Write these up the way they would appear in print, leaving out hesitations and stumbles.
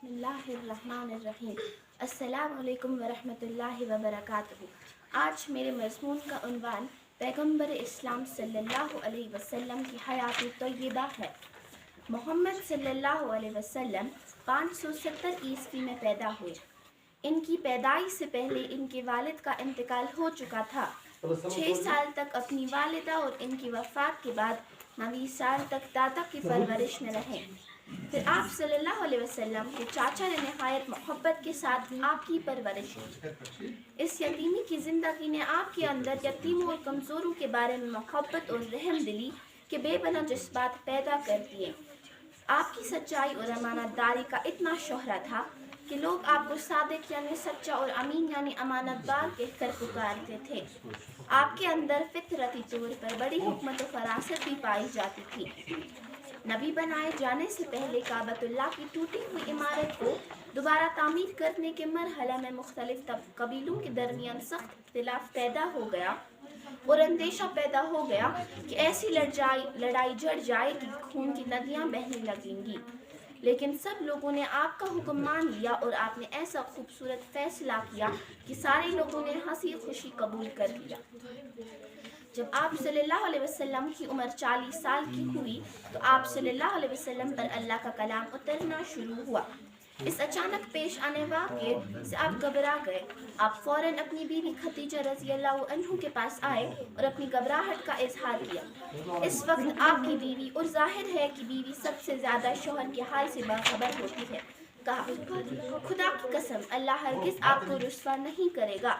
بسم اللہ الرحمن الرحیم۔ السلام علیکم ورحمۃ اللہ وبرکاتہ۔ آج میرے مضمون کا عنوان پیغمبر اسلام صلی اللہ علیہ وسلم کی حیات طیبہ ہے۔ محمد صلی اللہ علیہ وسلم 570 عیسوی میں پیدا ہوئے۔ ان کی پیدائش سے پہلے ان کے والد کا انتقال ہو چکا تھا۔ 6 سال تک اپنی والدہ اور ان کی وفات کے بعد 9 سال تک دادا کی پرورش میں رہے۔ پھر آپ صلی اللہ علیہ وسلم کے چاچا نے نہایت محبت کے ساتھ آپ کی پرورش کی۔ اس یتیمی کی زندگی نے آپ کے اندر یتیموں اور کمزوروں کے بارے میں محبت اور رحم دلی کے بے پناہ جذبات پیدا کر دیے۔ آپ کی سچائی اور امانت داری کا اتنا شہرہ تھا کہ لوگ آپ کو صادق یعنی سچا اور امین یعنی امانت دار کہہ کر پکارتے تھے۔ آپ کے اندر فطرتی طور پر بڑی حکمت و فراست بھی پائی جاتی تھی۔ نبی بنائے جانے سے پہلے کعبۃ اللہ کی ٹوٹی ہوئی عمارت کو دوبارہ تعمیر کرنے کے مرحلہ میں مختلف قبیلوں کے درمیان سخت اختلاف پیدا ہو گیا اور اندیشہ پیدا ہو گیا کہ ایسی لڑائی جڑ جائے کہ خون کی ندیاں بہنے لگیں گی، لیکن سب لوگوں نے آپ کا حکم مان لیا اور آپ نے ایسا خوبصورت فیصلہ کیا کہ سارے لوگوں نے ہنسی خوشی قبول کر لیا۔ جب آپ صلی اللہ علیہ وسلم کی عمر 40 سال کی ہوئی تو آپ صلی اللہ علیہ وسلم پر اللہ کا کلام اترنا شروع ہوا۔ اس اچانک پیش آنے واقعے سے آپ گھبرا گئے۔ آپ فوراً اپنی بیوی خدیجہ رضی اللہ عنہ کے پاس آئے اور اپنی گھبراہٹ کا اظہار کیا۔ اس وقت آپ کی بیوی، اور ظاہر ہے کہ بیوی سب سے زیادہ شوہر کے حال سے باخبر ہوتی ہے، کہا، خدا کی قسم اللہ ہرگز آپ کو رسوا نہیں کرے گا،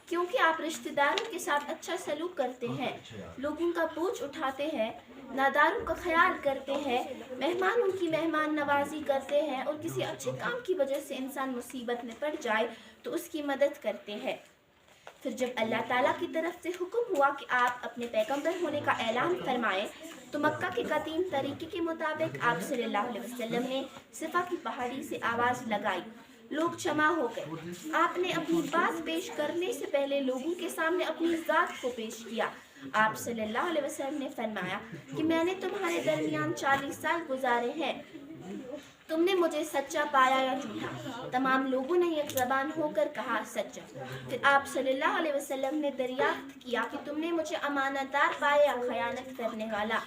کیونکہ آپ رشتہ داروں کے ساتھ اچھا سلوک کرتے ہیں، لوگوں کا بوجھ اٹھاتے ہیں، ناداروں کا خیال کرتے ہیں، مہمانوں کی مہمان نوازی کرتے ہیں، اور کسی اچھے کام کی وجہ سے انسان مصیبت میں پڑ جائے تو اس کی مدد کرتے ہیں۔ پھر جب اللہ تعالیٰ کی طرف سے حکم ہوا کہ آپ اپنے پیغمبر ہونے کا اعلان فرمائیں تو مکہ کے قدیم طریقے کے مطابق آپ صلی اللہ علیہ وسلم نے صفا کی پہاڑی سے آواز لگائی۔ لوگ جمع ہو گئے۔ آپ نے اپنی بات پیش کرنے سے پہلے لوگوں کے سامنے اپنی ذات کو پیش کیا۔ آپ صلی اللہ علیہ وسلم نے فرمایا کہ میں نے تمہارے درمیان 40 سال گزارے ہیں، تم نے مجھے سچا پایا یا جھوٹا؟ تمام لوگوں نے یک زبان ہو کر کہا سچا۔ پھر آپ صلی اللہ علیہ وسلم نے دریافت کیا کہ تم نے مجھے امانت دار پایا یا خیانت کرنے والا؟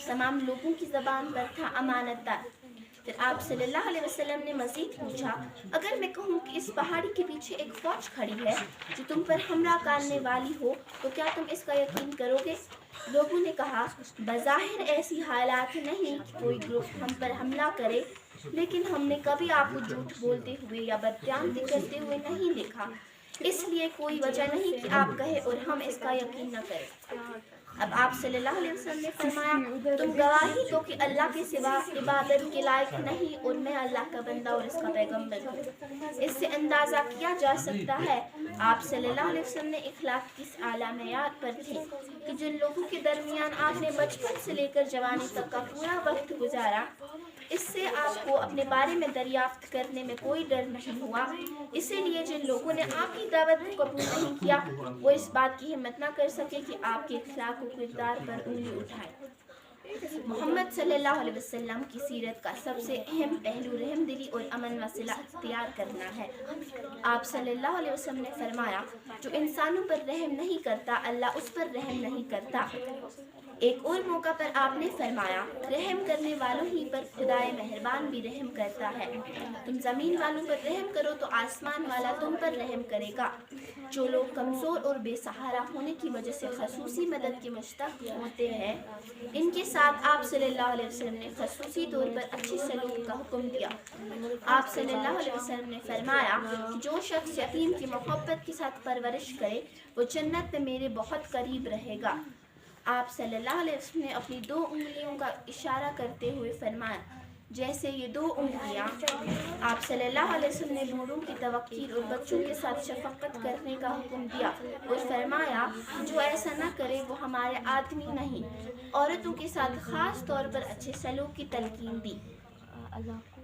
تمام لوگوں کی زبان پر تھا امانت دار۔ پھر آپ صلی اللہ علیہ وسلم نے مزید پوچھا، اگر میں کہوں کہ اس پہاڑی کے پیچھے ایک فوج کھڑی ہے جو تم پر حملہ کرنے والی ہو تو کیا تم اس کا یقین کرو گے؟ لوگوں نے کہا، بظاہر ایسی حالات نہیں کہ کوئی گروپ ہم پر حملہ کرے، لیکن ہم نے کبھی آپ کو جھوٹ بولتے ہوئے یا بددیانتی کرتے ہوئے نہیں دیکھا، اس لیے کوئی وجہ نہیں کہ آپ کہیں اور ہم اس کا یقین نہ کریں۔ اب آپ صلی اللہ علیہ وسلم نے فرمایا، تم گواہی دو کہ اللہ کے سوا عبادت کے لائق نہیں اور میں اللہ کا بندہ اور اس کا پیغمبر ہوں۔ اس سے اندازہ کیا جا سکتا ہے آپ صلی اللہ علیہ وسلم نے اخلاق کس اعلیٰ معیار پر تھے کہ جن لوگوں کے درمیان آپ نے بچپن سے لے کر جوانی تک کا پورا وقت گزارا، اس سے آپ کو اپنے بارے میں دریافت کرنے میں کوئی ڈر نہیں ہوا۔ اسی لیے جن لوگوں نے آپ کی دعوت کو قبول نہیں کیا وہ اس بات کی ہمت نہ کر سکے کہ آپ کے اخلاق و کردار پر انگلی اٹھائے۔ محمد صلی اللہ علیہ وسلم کی سیرت کا سب سے اہم پہلو رحم دلی اور امن و صلح اختیار کرنا ہے۔ آپ صلی اللہ علیہ وسلم نے فرمایا، جو انسانوں پر رحم نہیں کرتا اللہ اس پر رحم نہیں کرتا۔ ایک اور موقع پر آپ نے فرمایا، رحم کرنے والوں ہی پر خدائے مہربان بھی رحم کرتا ہے۔ تم زمین والوں پر رحم کرو تو آسمان والا تم پر رحم کرے گا۔ جو لوگ کمزور اور بے سہارا ہونے کی وجہ سے خصوصی مدد کے مشتاق ہوتے ہیں، ان کے ساتھ آپ صلی اللہ علیہ وسلم نے خصوصی طور پر اچھی سلوک کا حکم دیا۔ آپ صلی اللہ علیہ وسلم نے فرمایا کہ جو شخص یتیم کی محبت کے ساتھ پرورش کرے وہ جنت میں میرے بہت قریب رہے گا۔ آپ صلی اللہ علیہ وسلم نے اپنی 2 انگلیوں کا اشارہ کرتے ہوئے فرمایا، جیسے یہ 2 انگلیاں۔ آپ صلی اللہ علیہ وسلم نے بوڑھوں کی توقیر اور بچوں کے ساتھ شفقت کرنے کا حکم دیا اور فرمایا، جو ایسا نہ کرے وہ ہمارے آدمی نہیں۔ عورتوں کے ساتھ خاص طور پر اچھے سلوک کی تلقین دی۔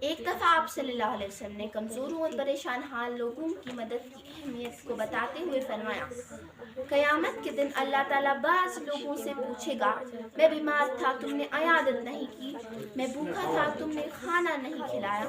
ایک دفعہ آپ صلی اللہ علیہ وسلم نے کمزوروں اور پریشان حال لوگوں کی مدد کی اہمیت کو بتاتے ہوئے فرمایا، قیامت کے دن اللہ تعالیٰ بعض لوگوں سے پوچھے گا، میں بیمار تھا تم نے عیادت نہیں کی، میں بھوکا تھا تم نے کھانا نہیں کھلایا،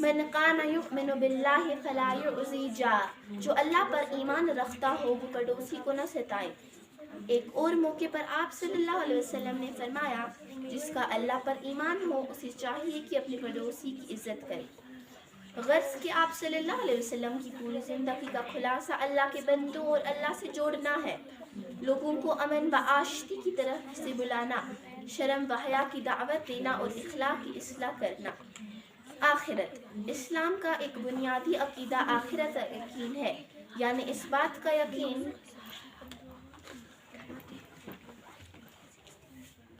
من کان یؤمن باللہ فلا یؤذی جار، جو اللہ پر ایمان رکھتا ہو وہ پڑوسی کو نہ ستائے۔ ایک اور موقع پر آپ صلی اللہ علیہ وسلم نے فرمایا جس کا اللہ پر ایمان ہو اسے چاہیے کہ اپنے پڑوسی کی عزت کرے۔ غرض کہ آپ صلی اللہ علیہ وسلم کی پوری زندگی کا خلاصہ اللہ کے بندوں اور اللہ سے جوڑنا ہے، لوگوں کو امن و آشتی کی طرف سے بلانا، شرم و حیا کی دعوت دینا اور اخلاق کی اصلاح کرنا۔ آخرت، اسلام کا ایک بنیادی عقیدہ آخرت کا یقین ہے، یعنی اس بات کا یقین